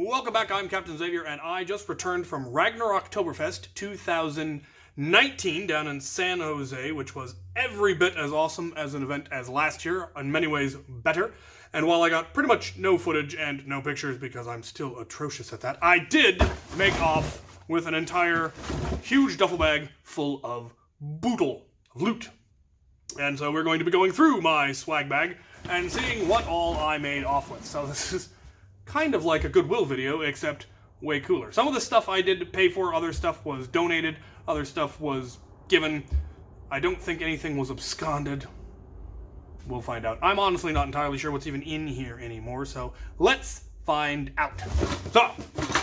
Welcome back, I'm Captain Xavier, and I just returned from Ragnaroctoberfest 2019 down in San Jose, which was every bit as awesome as an event as last year, in many ways better. And while I got pretty much no footage and no pictures because I'm still atrocious at that, I did make off with an entire huge duffel bag full of boodle, of loot. And so we're going to be going through my swag bag and seeing what all I made off with. So this is kind of like a Goodwill video, except way cooler. Some of the stuff I did pay for, other stuff was donated, other stuff was given. I don't think anything was absconded. We'll find out. I'm honestly not entirely sure what's even in here anymore, so let's find out. So,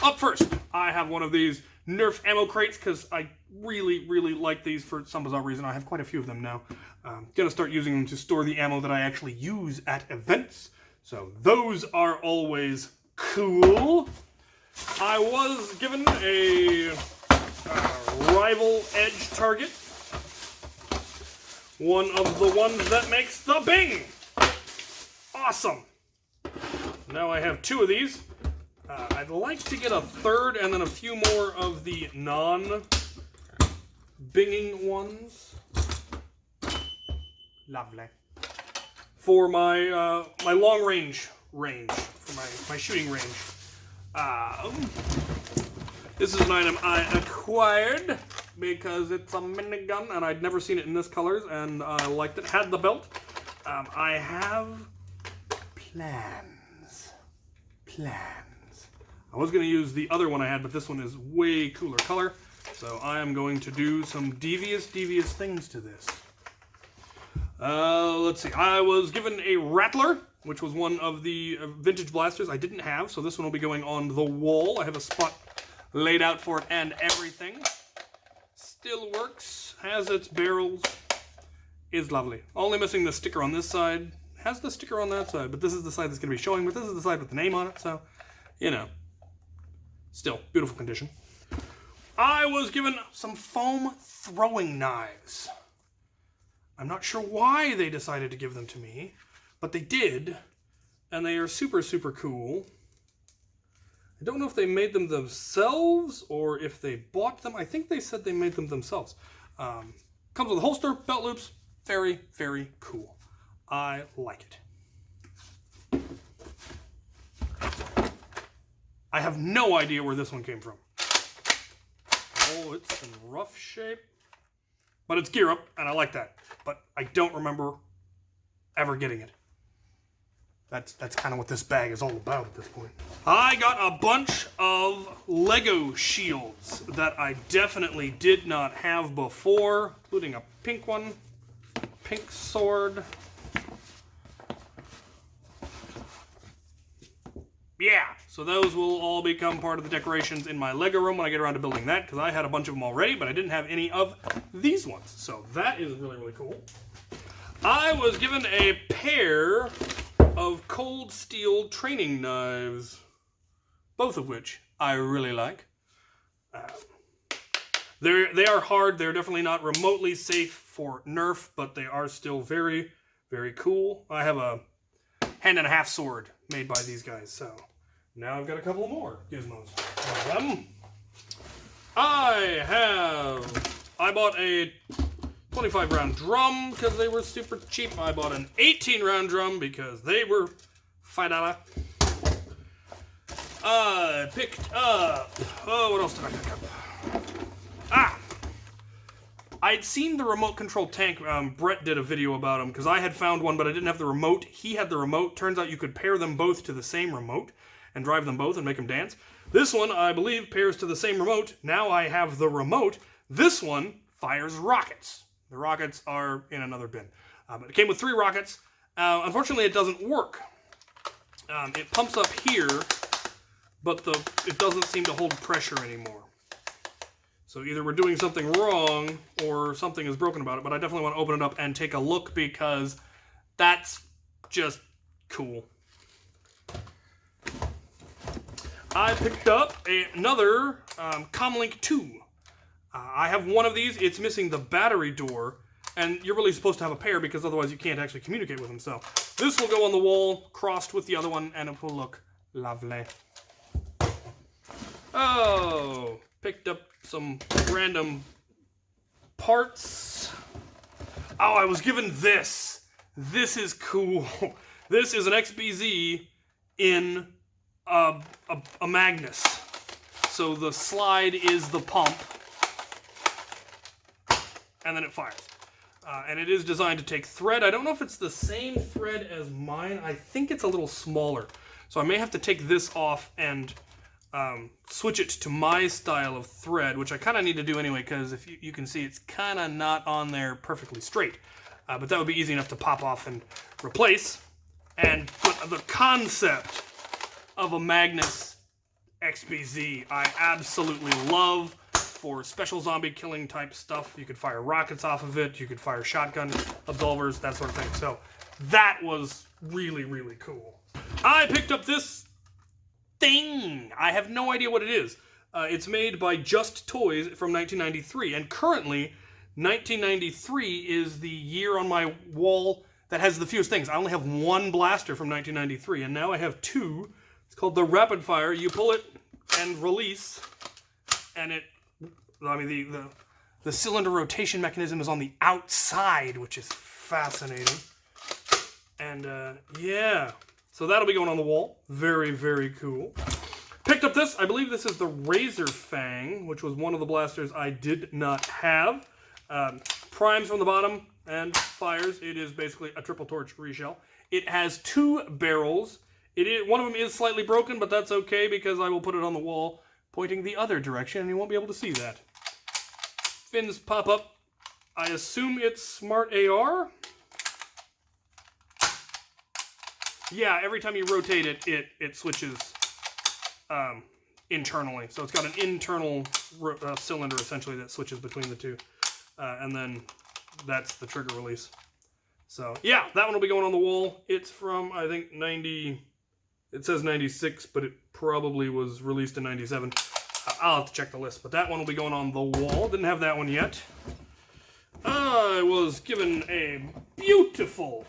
up first, I have one of these Nerf ammo crates, because I really like these for some bizarre reason. I have quite a few of them now. I'm gonna start using them to store the ammo that I actually use at events. So those are always cool. I was given a rival edge target. One of the ones that makes the bing. Awesome. Now I have two of these. I'd like to get a third and then a few more of the non-binging ones. Lovely. For my my long range, for my shooting range. This is an item I acquired because it's a minigun and I'd never seen it in this colors and I liked it. Had the belt. I have plans. I was going to use the other one I had, but this one is way cooler color. So I am going to do some devious things to this. Let's see. I was given a Rattler, which was one of the vintage blasters I didn't have, so this one will be going on the wall. I have a spot laid out for it and everything. Still works, has its barrels, is lovely. Only missing the sticker on this side. Has the sticker on that side, but this is the side that's going to be showing, but this is the side with the name on it, so, you know. Still, beautiful condition. I was given some foam throwing knives. I'm not sure why they decided to give them to me, but they did, and they are super cool. I don't know if they made them themselves or if they bought them. I think they said they made them themselves. Comes with a holster, belt loops, very cool. I like it. I have no idea where this one came from. Oh, it's in rough shape. But it's gear up, and I like that. But I don't remember ever getting it. That's kind of what this bag is all about at this point. I got a bunch of Lego shields that I definitely did not have before, including a pink one, pink sword. Yeah, so those will all become part of the decorations in my Lego room when I get around to building that, because I had a bunch of them already, but I didn't have any of these ones. So that is really cool. I was given a pair of cold steel training knives, both of which I really like. They are hard. They're definitely not remotely safe for Nerf, but they are still very cool. I have a hand-and-a-half sword made by these guys, so now I've got a couple more gizmos of them. I bought a 25-round drum because they were super cheap. I bought an 18-round drum because they were $5. I picked up, what else did I pick up? I'd seen the remote control tank. Brett did a video about them because I had found one, but I didn't have the remote. He had the remote. Turns out you could pair them both to the same remote and drive them both and make them dance. This one, I believe, pairs to the same remote. Now I have the remote. This one fires rockets. The rockets are in another bin. But it came with 3 rockets. Unfortunately, it doesn't work. It pumps up here, but it doesn't seem to hold pressure anymore. So either we're doing something wrong or something is broken about it, but I definitely want to open it up and take a look because that's just cool. I picked up another Comlink 2. I have one of these. It's missing the battery door, and you're really supposed to have a pair because otherwise you can't actually communicate with them. So this will go on the wall, crossed with the other one, and it will look lovely. Oh, picked up some random parts. Oh, I was given this. This is cool. This is an XBZ in a Magnus. So the slide is the pump, and then it fires. And it is designed to take thread. I don't know if it's the same thread as mine. I think it's a little smaller. So I may have to take this off and switch it to my style of thread, which I kind of need to do anyway, because if you can see, it's kind of not on there perfectly straight. But that would be easy enough to pop off and replace. But the concept of a Magnus Xbz, I absolutely love. For special zombie killing type stuff, you could fire rockets off of it, you could fire shotgun absolvers, that sort of thing. So that was really, really cool. I picked up this thing. I have no idea what it is. It's made by Just Toys from 1993, and currently 1993 is the year on my wall that has the fewest things. I only have one blaster from 1993, and now I have two. It's called the Rapid Fire. You pull it and release, and the cylinder rotation mechanism is on the outside, which is fascinating. And yeah, so that'll be going on the wall. Very, very cool. Picked up this. I believe this is the Razor Fang, which was one of the blasters I did not have. Primes from the bottom and fires. It is basically a triple torch reshell. It has two barrels. One of them is slightly broken, but that's okay because I will put it on the wall pointing the other direction and you won't be able to see that. Fins pop up. I assume it's Smart AR. Yeah, every time you rotate it, it switches internally. So it's got an internal cylinder essentially that switches between the two. And then that's the trigger release. So yeah, that one will be going on the wall. It's from, I think, 90, it says 96, but it probably was released in 97. I'll have to check the list, but that one will be going on the wall. Didn't have that one yet. I was given a beautiful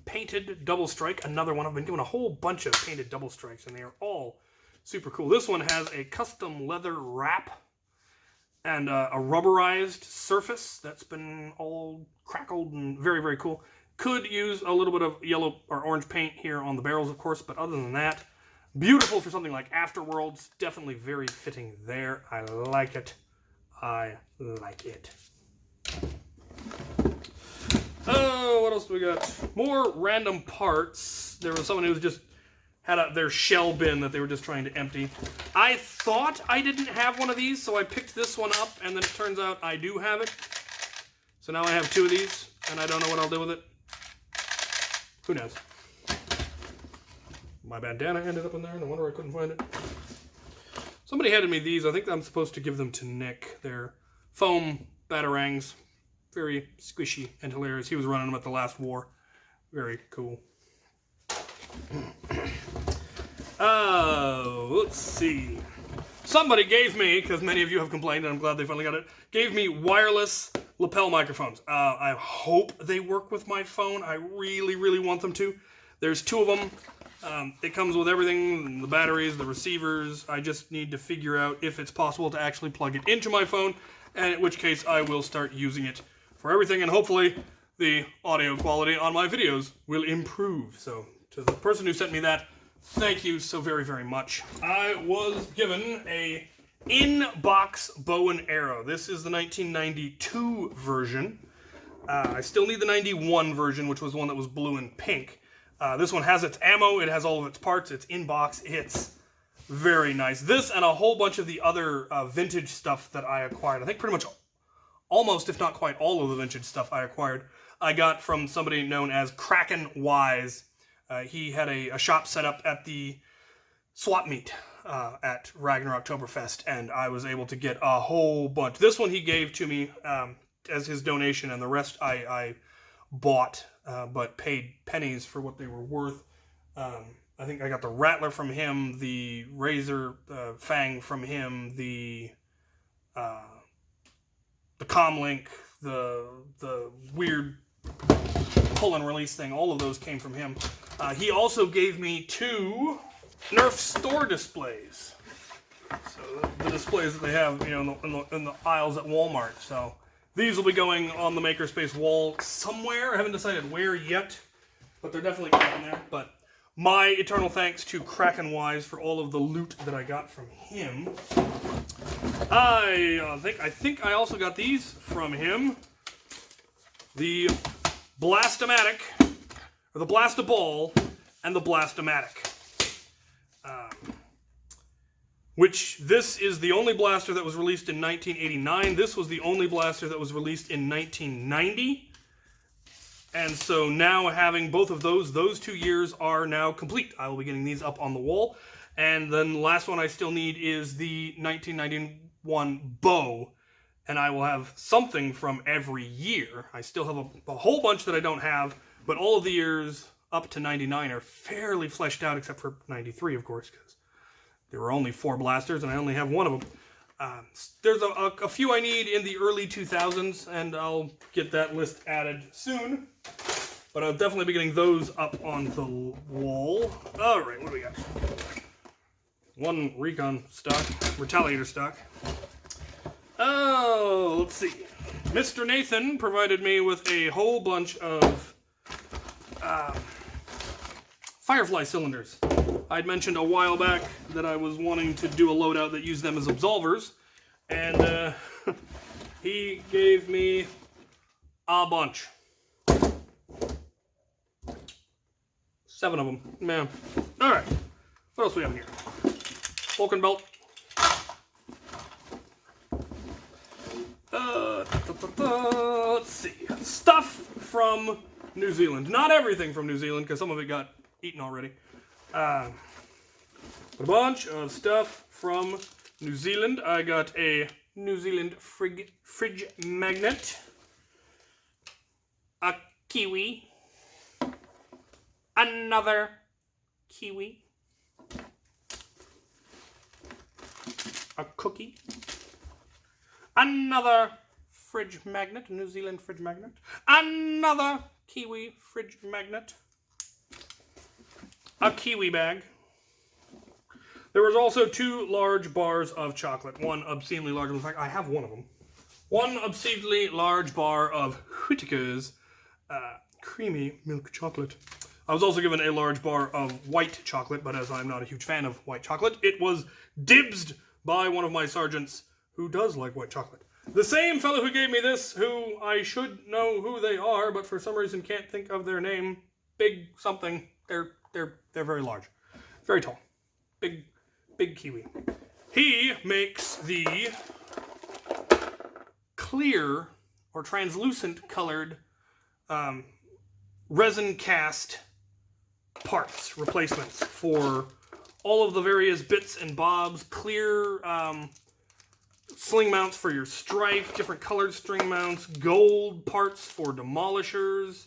painted double strike. Another one. I've been given a whole bunch of painted double strikes, and they are all super cool. This one has a custom leather wrap and a rubberized surface that's been all crackled and very, very cool. Could use a little bit of yellow or orange paint here on the barrels, of course, but other than that, beautiful for something like Afterworlds. Definitely very fitting there. I like it. I like it. Oh, what else do we got? More random parts. There was someone who just had their shell bin that they were just trying to empty. I thought I didn't have one of these, so I picked this one up, and then it turns out I do have it. So now I have two of these, and I don't know what I'll do with it. Who knows? My bandana ended up in there, no wonder I couldn't find it. Somebody handed me these. I think I'm supposed to give them to Nick. They're foam Batarangs. Very squishy and hilarious. He was running them at the last war. Very cool. Let's see. Somebody gave me, because many of you have complained, and I'm glad they finally got it, gave me wireless lapel microphones. I hope they work with my phone. I really, really want them to. There's two of them. It comes with everything, the batteries, the receivers. I just need to figure out if it's possible to actually plug it into my phone, and in which case I will start using it for everything, and hopefully the audio quality on my videos will improve. So to the person who sent me that, thank you so very, very much. I was given a in-box bow and arrow. This is the 1992 version. I still need the 91 version, which was the one that was blue and pink. This one has its ammo, it has all of its parts, it's in-box, it's very nice. This and a whole bunch of the other vintage stuff that I acquired. I think pretty much almost, if not quite all of the vintage stuff I acquired, I got from somebody known as Kraken Wise. He had a shop set up at the swap meet at Ragnaroctoberfest, and I was able to get a whole bunch. This one he gave to me as his donation, and the rest I bought, but paid pennies for what they were worth. I think I got the Rattler from him, the Razor Fang from him, the Comlink, the weird pull and release thing. All of those came from him. He also gave me two Nerf store displays. So the displays that they have, you know, in the aisles at Walmart. So these will be going on the Makerspace wall somewhere. I haven't decided where yet, but they're definitely going there. But my eternal thanks to Kraken Wise for all of the loot that I got from him. I think I also got these from him. The Blastomatic, or the Blast-A-Ball, and the Blastomatic. Which, this is the only blaster that was released in 1989. This was the only blaster that was released in 1990. And so now having both of those 2 years are now complete. I will be getting these up on the wall. And then the last one I still need is the 1991 bow. And I will have something from every year. I still have a whole bunch that I don't have, but all of the years up to 99 are fairly fleshed out, except for 93, of course, because there were only 4 blasters, and I only have one of them. There's a few I need in the early 2000s, and I'll get that list added soon. But I'll definitely be getting those up on the wall. All right, what do we got? 1 Recon stock, Retaliator stock. Oh, let's see. Mr. Nathan provided me with a whole bunch of Firefly cylinders. I'd mentioned a while back that I was wanting to do a loadout that used them as absolvers, and he gave me a bunch. 7 of them, man. All right, what else do we have here? Vulcan belt. Let's see. Stuff from New Zealand. Not everything from New Zealand, because some of it got eaten already. But a bunch of stuff from New Zealand. I got a New Zealand fridge magnet. A kiwi. Another kiwi. A cookie. Another fridge magnet, a New Zealand fridge magnet. Another kiwi fridge magnet. A kiwi bag. There was also 2 large bars of chocolate. One obscenely large. In fact, I have one of them. One obscenely large bar of Whittaker's creamy milk chocolate. I was also given a large bar of white chocolate, but as I'm not a huge fan of white chocolate, it was dibsed by one of my sergeants who does like white chocolate. The same fellow who gave me this, who I should know who they are, but for some reason can't think of their name. Big something. They're very large. Very tall. Big kiwi. He makes the clear or translucent colored resin cast parts, replacements for all of the various bits and bobs, clear sling mounts for your strife, different colored string mounts, gold parts for demolishers,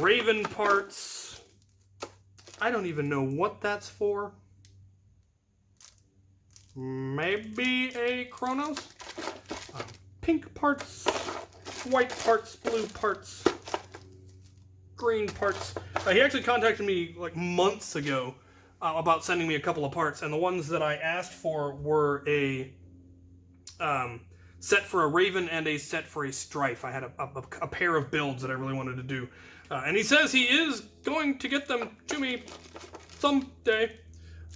raven parts. I don't even know what that's for. Maybe a Chronos? Pink parts, white parts, blue parts, green parts. He actually contacted me like months ago about sending me a couple of parts, and the ones that I asked for were a set for a Raven and a set for a Strife. I had a pair of builds that I really wanted to do. And he says he is going to get them to me someday.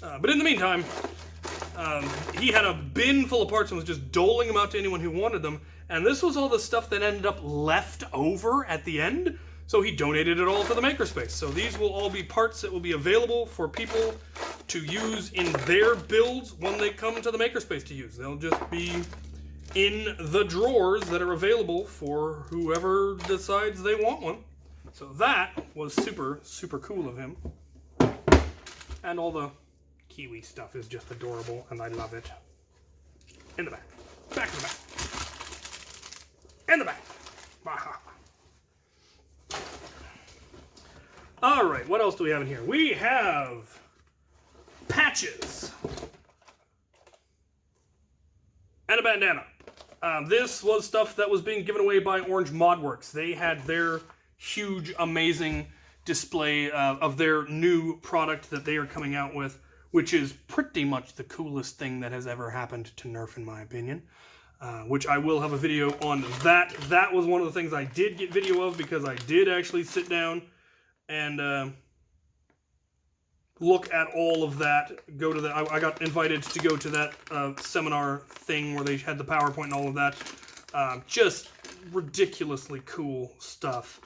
But in the meantime, he had a bin full of parts and was just doling them out to anyone who wanted them. And this was all the stuff that ended up left over at the end. So he donated it all to the Makerspace. So these will all be parts that will be available for people to use in their builds when they come to the Makerspace to use. They'll just be in the drawers that are available for whoever decides they want one. So that was super, super cool of him. And all the kiwi stuff is just adorable, and I love it. In the back. Back in the back. In the back. Baha. All right, what else do we have in here? We have patches and a bandana. This was stuff that was being given away by Orange Modworks. They had their huge, amazing display of their new product that they are coming out with which is pretty much the coolest thing that has ever happened to Nerf, in my opinion. Which I will have a video on that. That was one of the things I did get video of, because I did actually sit down and look at all of that. Go to the. I got invited to go to that seminar thing where they had the PowerPoint and all of that. Just ridiculously cool stuff.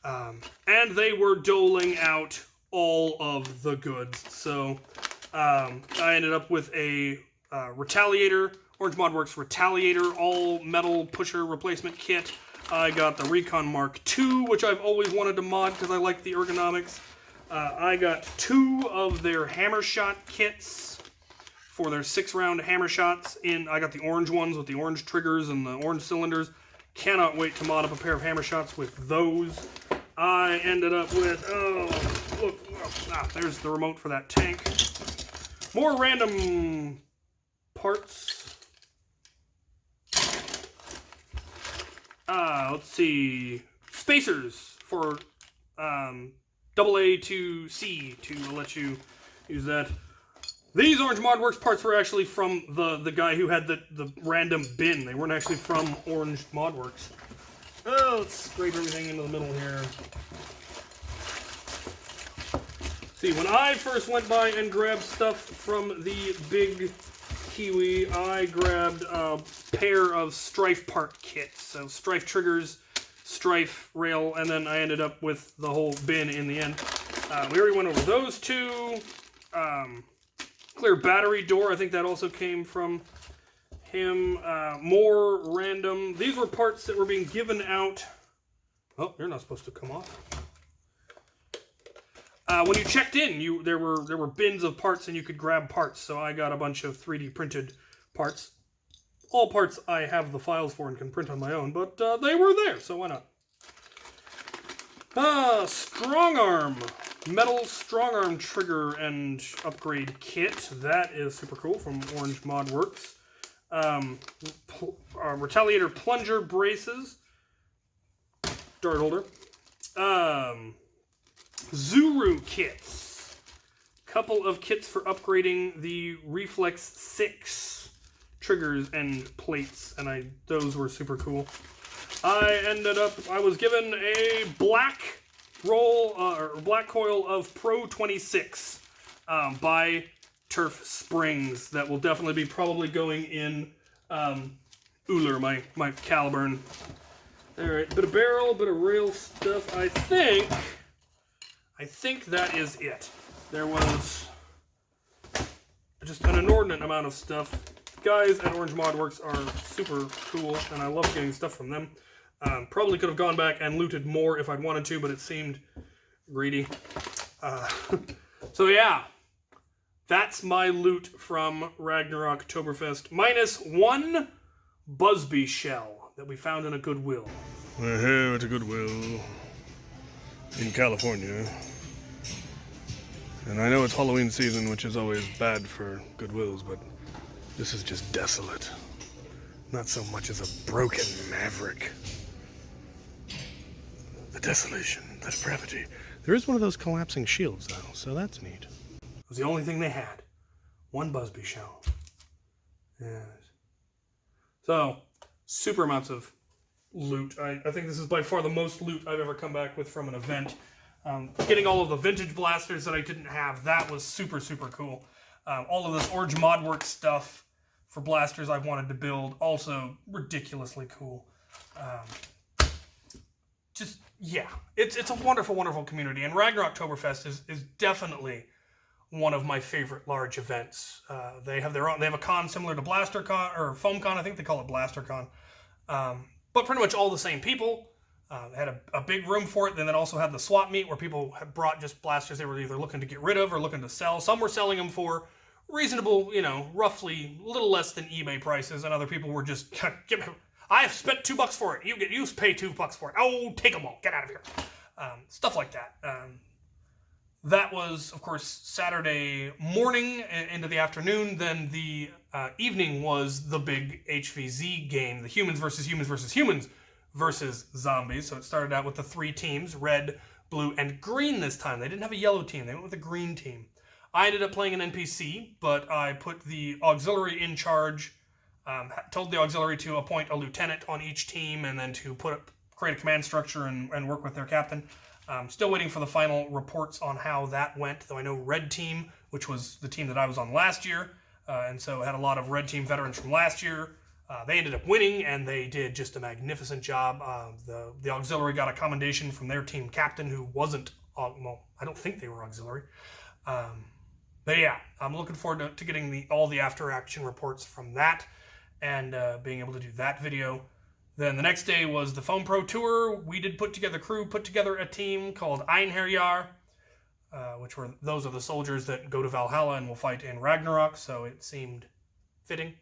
And they were doling out all of the goods. So I ended up with a Retaliator, Orange Modworks Retaliator, all metal pusher replacement kit. I got the Recon Mark II, which I've always wanted to mod because I like the ergonomics. I got 2 of their hammer shot kits for their 6-round hammer shots. I got the orange ones with the orange triggers and the orange cylinders. Cannot wait to mod up a pair of hammer shots with those. I ended up with, there's the remote for that tank. More random parts. Let's see. Spacers for AA to C to let you use that. These Orange Modworks parts were actually from the guy who had the random bin. They weren't actually from Orange Modworks. Oh, let's scrape everything into the middle here. See, when I first went by and grabbed stuff from the big Kiwi, I grabbed a pair of Strife part kits. So Strife triggers, Strife rail, and then I ended up with the whole bin in the end. We already went over those 2. Clear battery door, I think that also came from him. More random. These were parts that were being given out. Oh, you're not supposed to come off. When you checked in, there were bins of parts and you could grab parts. So I got a bunch of 3D printed parts. All parts I have the files for and can print on my own, but they were there, so why not? Strong arm. Metal strong arm trigger and upgrade kit. That is super cool from Orange Modworks. Retaliator plunger braces. Dart holder. Zuru kits. Couple of kits for upgrading the Reflex 6 triggers and plates, and those were super cool. I was given a black black coil of Pro 26 by Turf Springs. That will definitely be probably going in Uller, my Caliburn. Alright, bit of barrel, bit of rail stuff. I think that is it. There was just an inordinate amount of stuff. Guys at Orange Modworks are super cool, and I love getting stuff from them. Probably could have gone back and looted more if I'd wanted to, but it seemed greedy. So yeah, that's my loot from Ragnaroctoberfest, minus 1 Busbee shell that we found in a Goodwill. We're here at a Goodwill in California. And I know it's Halloween season, which is always bad for Goodwills, but this is just desolate. Not so much as a broken maverick. The desolation, the depravity. There is one of those collapsing shields, though, so that's neat. It was the only thing they had. 1 Busbee shell. Yes. So, super amounts of loot. I think this is by far the most loot I've ever come back with from an event. Getting all of the vintage blasters that I didn't have, that was super, super cool. All of this Orange Modworks stuff for blasters I've wanted to build, also ridiculously cool. Yeah, it's a wonderful, wonderful community, and Ragnaroktoberfest is definitely one of my favorite large events. They have a con similar to BlasterCon or FoamCon. I think they call it BlasterCon, but pretty much all the same people. They had a big room for it, and then also had the swap meet where people had brought just blasters they were either looking to get rid of or looking to sell. Some were selling them for reasonable, roughly a little less than eBay prices, and other people were just, I have spent $2 for it. You pay $2 for it. Oh, take them all. Get out of here. Stuff like that. That was, of course, Saturday morning into the afternoon. Then the evening was the big HVZ game, the humans versus humans versus humans versus zombies. So it started out with the 3 teams, red, blue, and green this time. They didn't have a yellow team. They went with a green team. I ended up playing an NPC, but I put the auxiliary in charge, told the auxiliary to appoint a lieutenant on each team, and then to create a command structure and work with their captain. Still waiting for the final reports on how that went, though I know Red Team, which was the team that I was on last year, and so had a lot of Red Team veterans from last year. They ended up winning, and they did just a magnificent job. The auxiliary got a commendation from their team captain, who wasn't, well, I don't think they were auxiliary. But yeah, I'm looking forward to getting all the after-action reports from that, and being able to do that video. Then the next day was the Foam Pro Tour. We did put together a team called Einherjar, which were, those are the soldiers that go to Valhalla and will fight in Ragnarok, so it seemed fitting.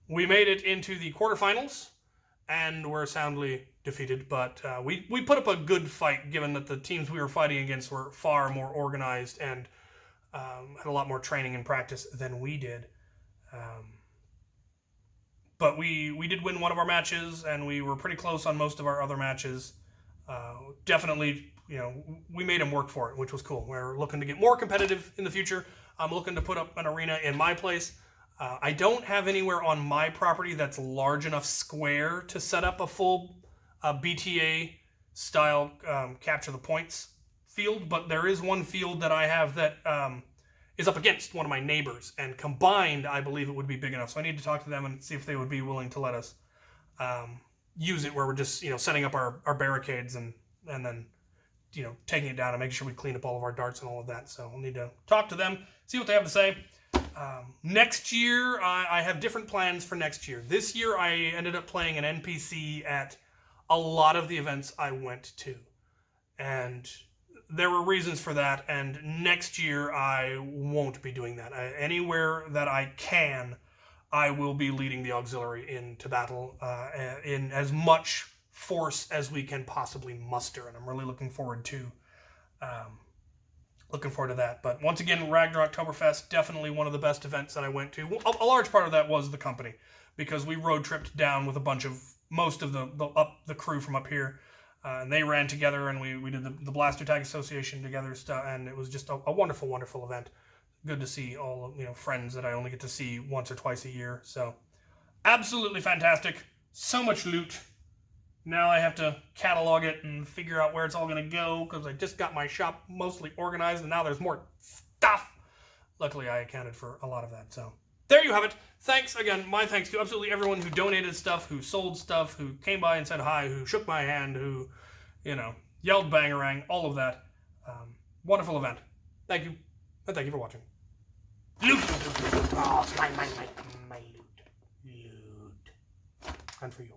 We made it into the quarterfinals, and were soundly defeated, but we put up a good fight, given that the teams we were fighting against were far more organized and had a lot more training and practice than we did. But we did win one of our matches, and we were pretty close on most of our other matches. Definitely, we made them work for it, which was cool. We're looking to get more competitive in the future. I'm looking to put up an arena in my place. I don't have anywhere on my property that's large enough square to set up a full BTA-style capture the points field, but there is one field that I have that is up against one of my neighbors, and combined, I believe it would be big enough. So I need to talk to them and see if they would be willing to let us use it, where we're just setting up our barricades and then taking it down and making sure we clean up all of our darts and all of that. So I'll need to talk to them, see what they have to say. Next year, I have different plans for next year. This year, I ended up playing an NPC at a lot of the events I went to, and there were reasons for that, and next year I won't be doing that. Anywhere that I can, I will be leading the auxiliary into battle in as much force as we can possibly muster, and I'm really looking forward to that. But once again, Ragnaroctoberfest, definitely one of the best events that I went to. A large part of that was the company, because we road tripped down with most of the crew from up here. And they ran together, and we did the Blaster Tag Association together, and it was just a wonderful, wonderful event. Good to see all friends that I only get to see once or twice a year. So absolutely fantastic. So much loot. Now I have to catalog it and figure out where it's all going to go, because I just got my shop mostly organized, and now there's more stuff. Luckily, I accounted for a lot of that. So there you have it. Thanks again. My thanks to absolutely everyone who donated stuff, who sold stuff, who came by and said hi, who shook my hand, who, yelled bangarang, all of that. Wonderful event. Thank you. And thank you for watching. Loot. Oh, my loot. Loot. And for you.